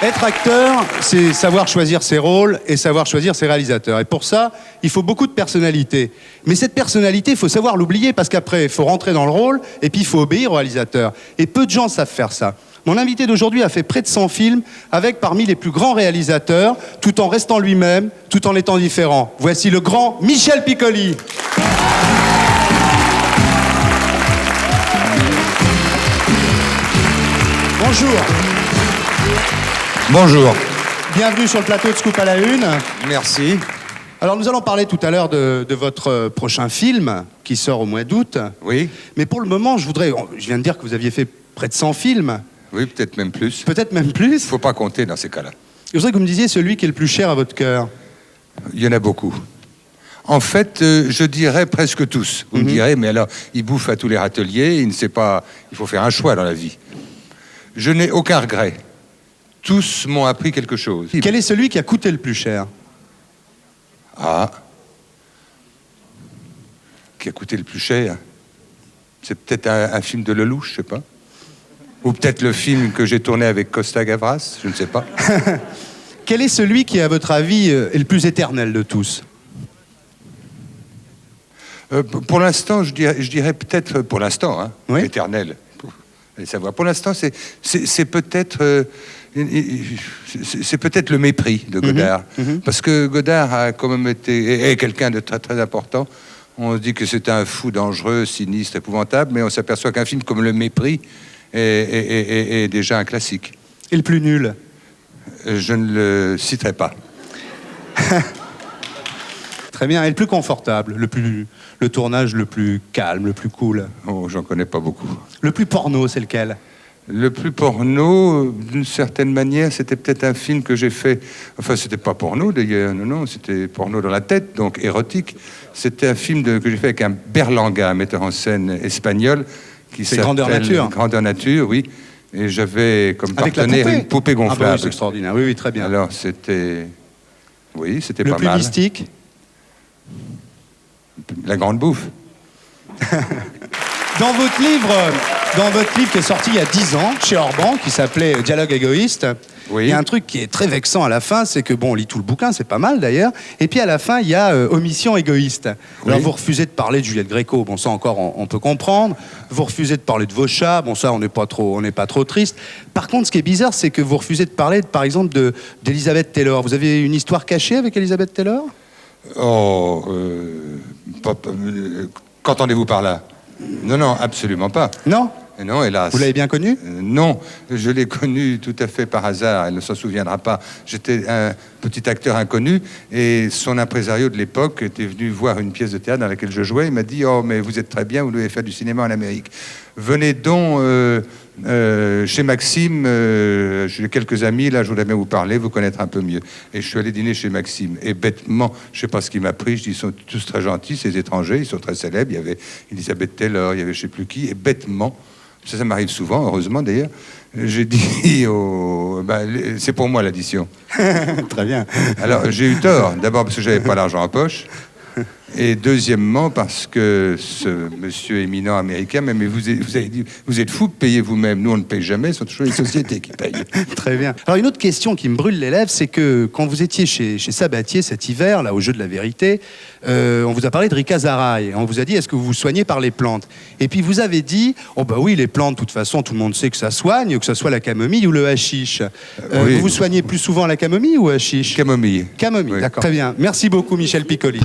Être acteur, c'est savoir choisir ses rôles et savoir choisir ses réalisateurs. Et pour ça, il faut beaucoup de personnalité. Mais cette personnalité, il faut savoir l'oublier parce qu'après, il faut rentrer dans le rôle et puis il faut obéir au réalisateur. Et peu de gens savent faire ça. Mon invité d'aujourd'hui a fait près de 100 films avec parmi les plus grands réalisateurs, tout en restant lui-même, tout en étant différent. Voici le grand Michel Piccoli. Bonjour. Bonjour. Bienvenue sur le plateau de Scoop à la Une. Merci. Alors nous allons parler tout à l'heure de votre prochain film qui sort au mois d'août. Oui. Mais pour le moment, je viens de dire que vous aviez fait près de 100 films. Oui, peut-être même plus. Peut-être même plus. Faut pas compter dans ces cas-là. Je voudrais que vous me disiez celui qui est le plus cher à votre cœur. Il y en a beaucoup. En fait, je dirais presque tous. Vous me direz, mais alors, il bouffe à tous les râteliers, il ne sait pas... Il faut faire un choix dans la vie. Je n'ai aucun regret. Tous m'ont appris quelque chose. Quel est celui qui a coûté le plus cher? Ah. Qui a coûté le plus cher? C'est peut-être un film de Lelouch, je sais pas. Ou peut-être le film que j'ai tourné avec Costa Gavras, je ne sais pas. Quel est celui qui, à votre avis, est le plus éternel de tous? Pour l'instant, je dirais peut-être, pour l'instant, hein, oui. Éternel. Allez savoir. Pour l'instant, c'est peut-être... c'est peut-être le mépris de Godard. Parce que Godard a quand même été... est quelqu'un de très, très important. On se dit que c'est un fou dangereux, sinistre, épouvantable, mais on s'aperçoit qu'un film comme Le Mépris est déjà un classique. Et le plus nul? Je ne le citerai pas. Très bien. Et le plus confortable? Le tournage le plus calme, le plus cool? Oh, j'en connais pas beaucoup. Le plus porno, c'est lequel? Le plus porno, d'une certaine manière, c'était peut-être un film que j'ai fait... Enfin, c'était pas porno, d'ailleurs, non, c'était porno dans la tête, donc érotique. C'était un film que j'ai fait avec un Berlanga, un metteur en scène espagnol, qui s'appelle... Grandeur Nature. Grandeur Nature, oui. Et j'avais comme partenaire une poupée gonflable. Ah bah oui, c'est extraordinaire. Oui, très bien. Alors, c'était... Oui, c'était pas mal. Le plus mystique? La Grande Bouffe. Dans votre livre qui est sorti il y a 10 ans, chez Orban, qui s'appelait Dialogue égoïste, oui. Il y a un truc qui est très vexant à la fin, c'est que, bon, on lit tout le bouquin, c'est pas mal d'ailleurs, et puis à la fin, il y a omission égoïste. Oui. Alors vous refusez de parler de Juliette Gréco, bon ça encore on peut comprendre, vous refusez de parler de vos chats, bon ça on n'est pas trop triste. Par contre, ce qui est bizarre, c'est que vous refusez de parler, par exemple, d'Elizabeth Taylor. Vous avez une histoire cachée avec Elizabeth Taylor? Oh, qu'entendez-vous par là? Non, absolument pas. Non? Non, hélas. Vous l'avez bien connue? Non, je l'ai connue tout à fait par hasard, elle ne s'en souviendra pas. J'étais un petit acteur inconnu et son impresario de l'époque était venu voir une pièce de théâtre dans laquelle je jouais. Il m'a dit « Oh, mais vous êtes très bien, vous devez faire du cinéma en Amérique. Venez donc chez Maxime, j'ai quelques amis, là je voudrais bien vous parler, vous connaître un peu mieux. » Et je suis allé dîner chez Maxime. Et bêtement, je ne sais pas ce qui m'a pris, je dis « Ils sont tous très gentils, ces étrangers, ils sont très célèbres. » Il y avait Elizabeth Taylor, il y avait je ne sais plus qui. Et bêtement, ça m'arrive souvent, heureusement d'ailleurs, j'ai dit c'est pour moi l'addition. Très bien. Alors j'ai eu tort, d'abord parce que j'avais pas l'argent en poche, et deuxièmement parce que ce monsieur éminent américain, mais vous avez dit, vous êtes fou de payer vous-même, nous on ne paye jamais, ce sont toujours les sociétés qui payent. Très bien. Alors une autre question qui me brûle les lèvres, c'est que quand vous étiez chez Sabatier cet hiver, là au Jeu de la Vérité, on vous a parlé de Rika Zaraï. On vous a dit, est-ce que vous vous soignez par les plantes? Et puis vous avez dit, oh bah oui, les plantes, de toute façon, tout le monde sait que ça soigne, que ce soit la camomille ou le hashish. Oui. Vous vous soignez plus souvent la camomille ou hashish? Camomille. Camomille, Oui. d'accord. Très bien. Merci beaucoup, Michel Piccoli.